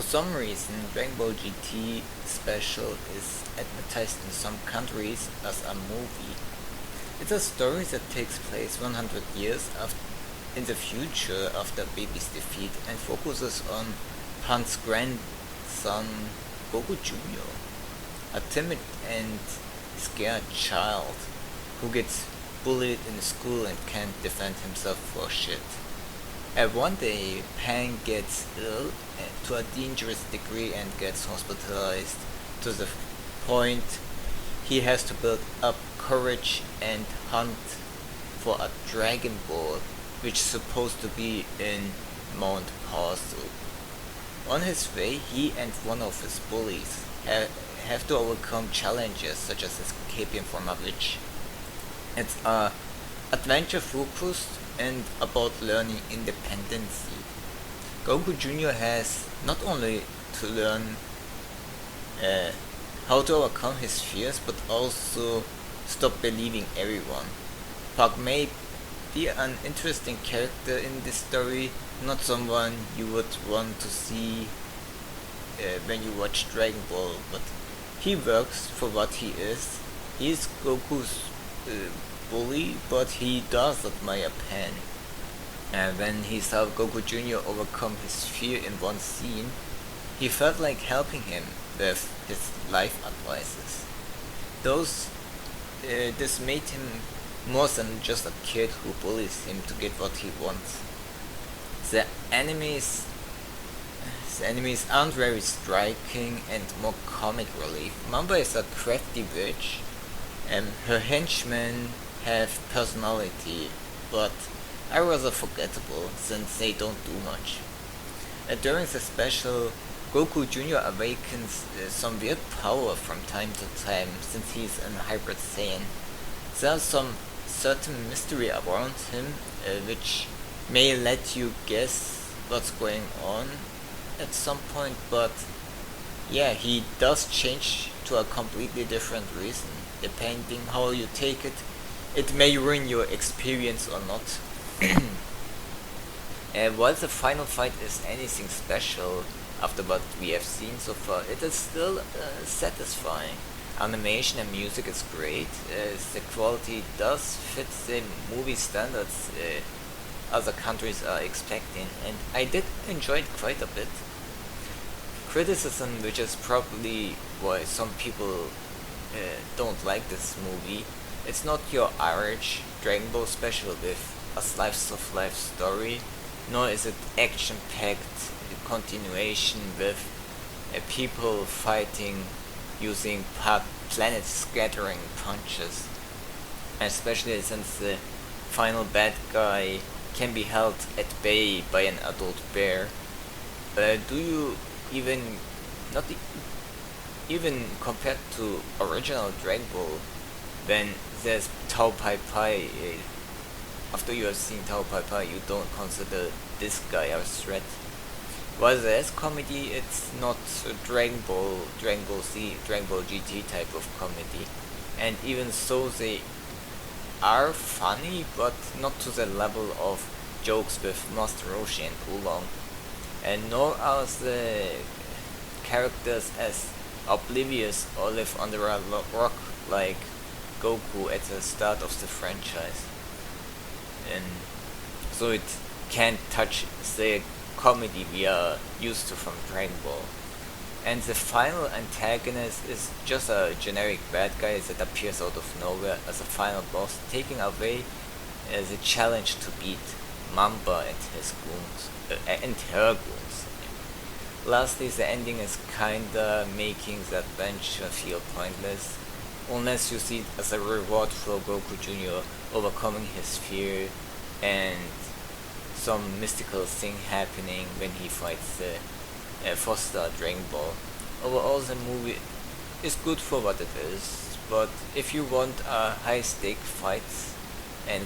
For some reason, Dragon Ball GT Special is advertised in some countries as a movie. It's a story that takes place 100 years in the future after Baby's defeat and focuses on Han's grandson Goku Jr., a timid and scared child who gets bullied in school and can't defend himself for shit. And one day, Pan gets ill to a dangerous degree and gets hospitalized to the point he has to build up courage and hunt for a Dragon Ball, which is supposed to be in Mount Parcel. On his way, he and one of his bullies have to overcome challenges such as escaping from a witch. It's a adventure focused and about learning independency. Goku Jr. has not only to learn how to overcome his fears, but also stop believing everyone. Park may be an interesting character in this story, not someone you would want to see when you watch Dragon Ball, but he works for what he is. He is Goku's bully, but he does admire Pan. And when he saw Goku Jr. overcome his fear in one scene, he felt like helping him with his life advices. This made him more than just a kid who bullies him to get what he wants. The enemies the enemies aren't very striking and more comic relief. Mamba is a crafty witch, and her henchmen have personality, but are rather forgettable since they don't do much. During the special, Goku Jr. awakens some weird power from time to time since he's an hybrid Saiyan. There's some certain mystery around him which may let you guess what's going on at some point, but yeah, he does change to a completely different reason. Depending how you take it, it may ruin your experience or not. While the final fight is anything special after what we have seen so far, it is still satisfying. Animation and music is great. The quality does fit the movie standards other countries are expecting, and I did enjoy it quite a bit. Criticism, which is probably why some people don't like this movie, it's not your average Dragon Ball special with a slice of life story, nor is it action-packed continuation with people fighting using planet-scattering punches, especially since the final bad guy can be held at bay by an adult bear. Do you not even compared to original Dragon Ball, when there's Tao Pai Pai, after you have seen Tao Pai Pai, you don't consider this guy a threat. While there's comedy, it's not a Dragon Ball Z, Dragon Ball GT type of comedy, and even so they are funny, but not to the level of jokes with Master Roshi and Oolong, and nor are the characters as oblivious or live under a rock like Goku at the start of the franchise, and so it can't touch the comedy we are used to from Dragon Ball. And the final antagonist is just a generic bad guy that appears out of nowhere as a final boss, taking away the challenge to beat Mamba and his goons, and her goons. Lastly, the ending is kinda making the adventure feel pointless, unless you see it as a reward for Goku Jr. overcoming his fear and some mystical thing happening when he fights the Foster Dragon Ball. Overall, the movie is good for what it is, but if you want a high-stake fight and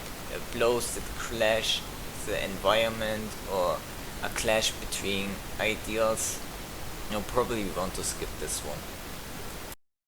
blows that clash the environment or a clash between ideals, you'll probably want to skip this one.